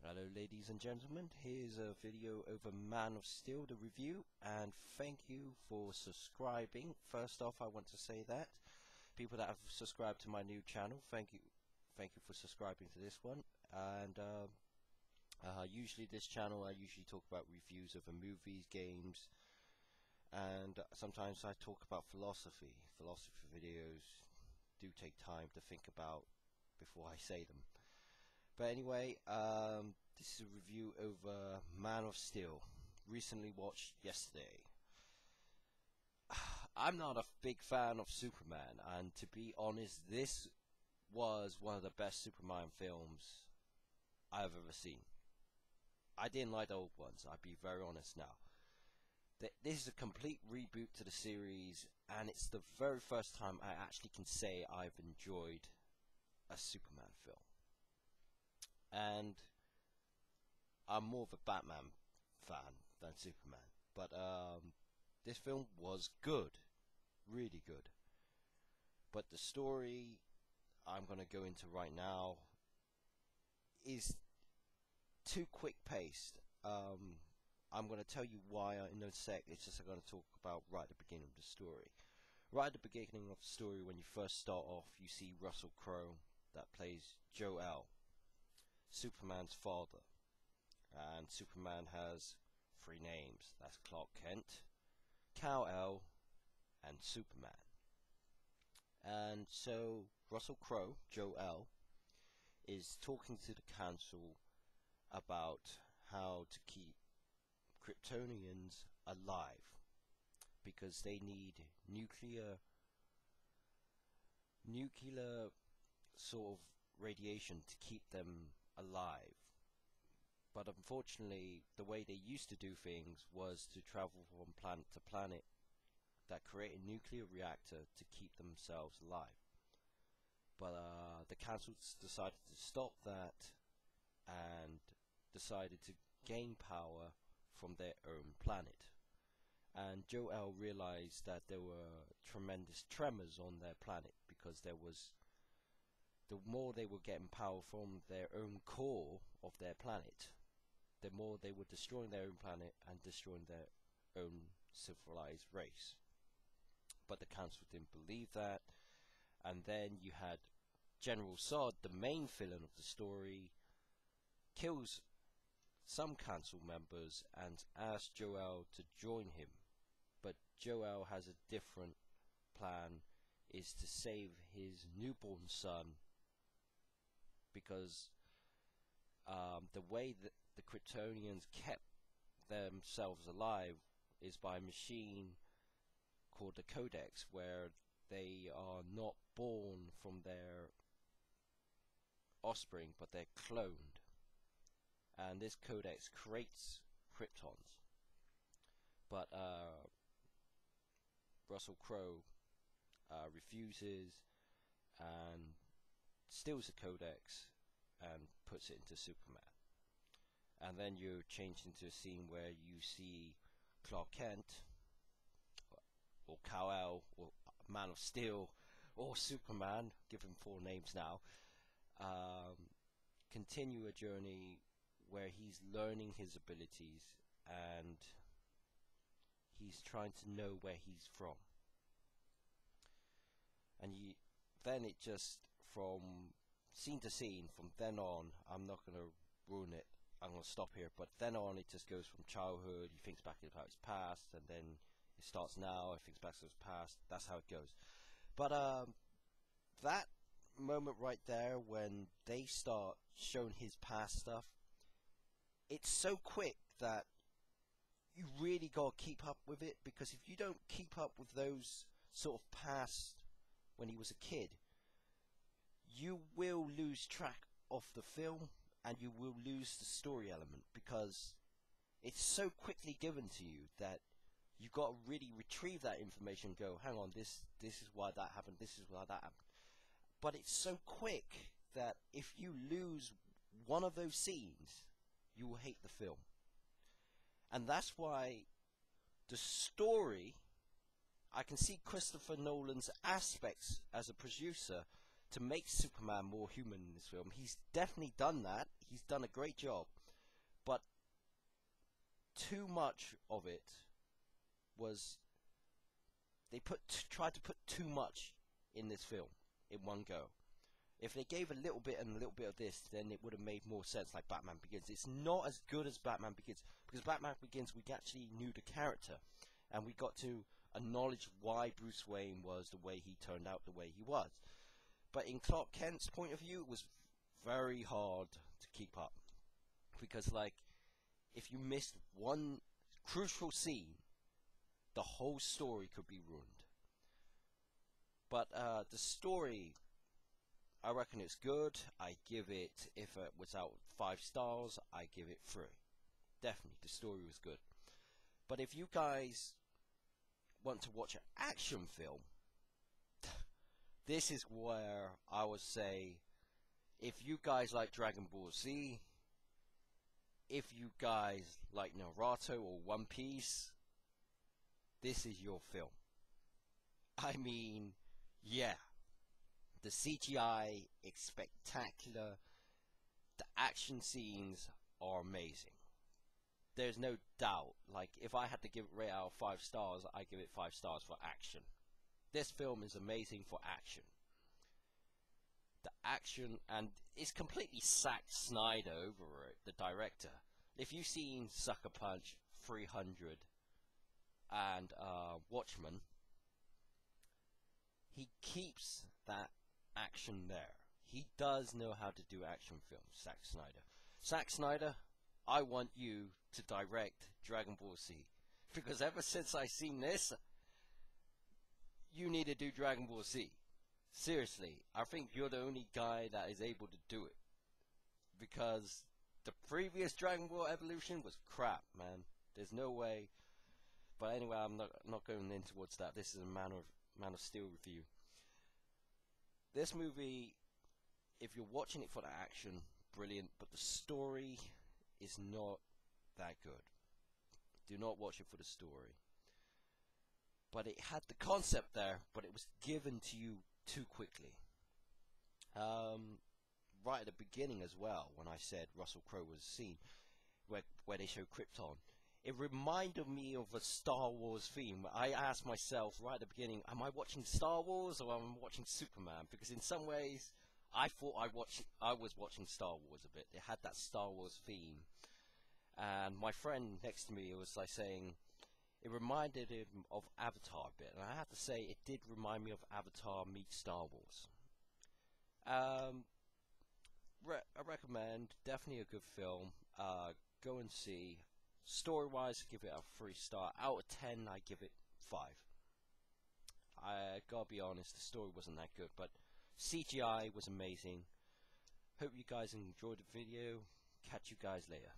Hello ladies and gentlemen, here's a video over Man of Steel, the review, and thank you for subscribing. First off, I want to say that people that have subscribed to my new channel, thank you for subscribing to this one. And usually this channel I usually talk about reviews of movies, games, and sometimes I talk about philosophy. Philosophy videos do take time to think about before I say them. But anyway, this is a review over Man of Steel, recently watched yesterday. I'm not a big fan of Superman, and to be honest, this was one of the best Superman films I've ever seen. I didn't like the old ones, I'll be very honest now. This is a complete reboot to the series, and it's the very first time I actually can say I've enjoyed a Superman film. And I'm more of a Batman fan than Superman, but this film was good, really good. But the story I'm going to go into right now is too quick-paced. I'm going to tell you why in a sec. It's just I'm going to talk about right at the beginning of the story. Right at the beginning of the story, when you first start off, you see Russell Crowe that plays Jor-El, Superman's father. And Superman has three names. That's Clark Kent, Kal-El, and Superman. And so Russell Crowe, Jor-El, is talking to the council about how to keep Kryptonians alive, because they need nuclear sort of radiation to keep them alive. But unfortunately, the way they used to do things was to travel from planet to planet that create a nuclear reactor to keep themselves alive. But the council decided to stop that and decided to gain power from their own planet. And Jor-El realized that there were tremendous tremors on their planet, because there was, the more they were getting power from their own core of their planet, the more they were destroying their own planet and destroying their own civilized race. But the council didn't believe that, and then you had General Zod, the main villain of the story, kills some council members and asks Jor-El to join him. But Jor-El has a different plan, is to save his newborn son, because the way that the Kryptonians kept themselves alive is by a machine called the Codex, where they are not born from their offspring, but they're cloned. And this Codex creates Kryptons. But Russell Crowe refuses and steals the Codex and puts it into Superman. And then you're changed into a scene where you see Clark Kent, or Kal-El, or Man of Steel, or Superman, give him four names now, continue a journey where he's learning his abilities and he's trying to know where he's from. And then it just, from scene to scene, from then on, I'm not going to ruin it, I'm going to stop here, but then on it just goes from childhood, he thinks back about his past, and then it starts now, he thinks back to his past, that's how it goes. But that moment right there, when they start showing his past stuff, it's so quick that you really got to keep up with it, because if you don't keep up with those sort of past when he was a kid, you will lose track of the film and you will lose the story element, because it's so quickly given to you that you got to really retrieve that information and go, hang on, this is why that happened, this is why that happened. But it's so quick that if you lose one of those scenes, you will hate the film. And that's why the story, I can see Christopher Nolan's aspects as a producer to make Superman more human in this film. He's definitely done that. He's done a great job. but too much of it was tried to put too much in this film in one go. If they gave a little bit and a little bit of this, then it would have made more sense, like Batman Begins. It's not as good as Batman Begins, because Batman Begins, we actually knew the character, and we got to acknowledge why Bruce Wayne was the way he turned out, the way he was. But in Clark Kent's point of view, it was very hard to keep up, because, like, if you missed one crucial scene, the whole story could be ruined. But the story, I reckon it's good. I give it, if it was out 5 stars, I give it 3. Definitely, the story was good. But if you guys want to watch an action film, this is where I would say, if you guys like Dragon Ball Z, if you guys like Naruto or One Piece, this is your film. I mean, yeah. The CGI is spectacular. The action scenes are amazing. There's no doubt. Like, if I had to give it a rate out of 5 stars, I give it 5 stars for action. This film is amazing for action. The action, and it's completely sacked Snyder over it, the director. If you've seen Sucker Punch, 300, and Watchmen, he keeps that action there. He does know how to do action films, Zack Snyder. Zack Snyder, I want you to direct Dragon Ball Z, because ever since I seen this, you need to do Dragon Ball Z. Seriously, I think you're the only guy that is able to do it, because the previous Dragon Ball Evolution was crap, man. There's no way. But anyway, I'm not going in towards that. This is a Man of Steel review. This movie, if you're watching it for the action, brilliant, but the story is not that good. Do not watch it for the story. But it had the concept there, but it was given to you too quickly. Right at the beginning as well, when I said Russell Crowe was seen, where they show Krypton, it reminded me of a Star Wars theme. I asked myself right at the beginning, am I watching Star Wars or am I watching Superman? Because in some ways, I thought I was watching Star Wars a bit. It had that Star Wars theme. And my friend next to me was like saying, it reminded him of Avatar a bit. And I have to say, it did remind me of Avatar meets Star Wars. I recommend, definitely a good film. Go and see. Story-wise, I give it a 3 star. Out of 10, I give it 5. I gotta be honest, the story wasn't that good, but CGI was amazing. Hope you guys enjoyed the video. Catch you guys later.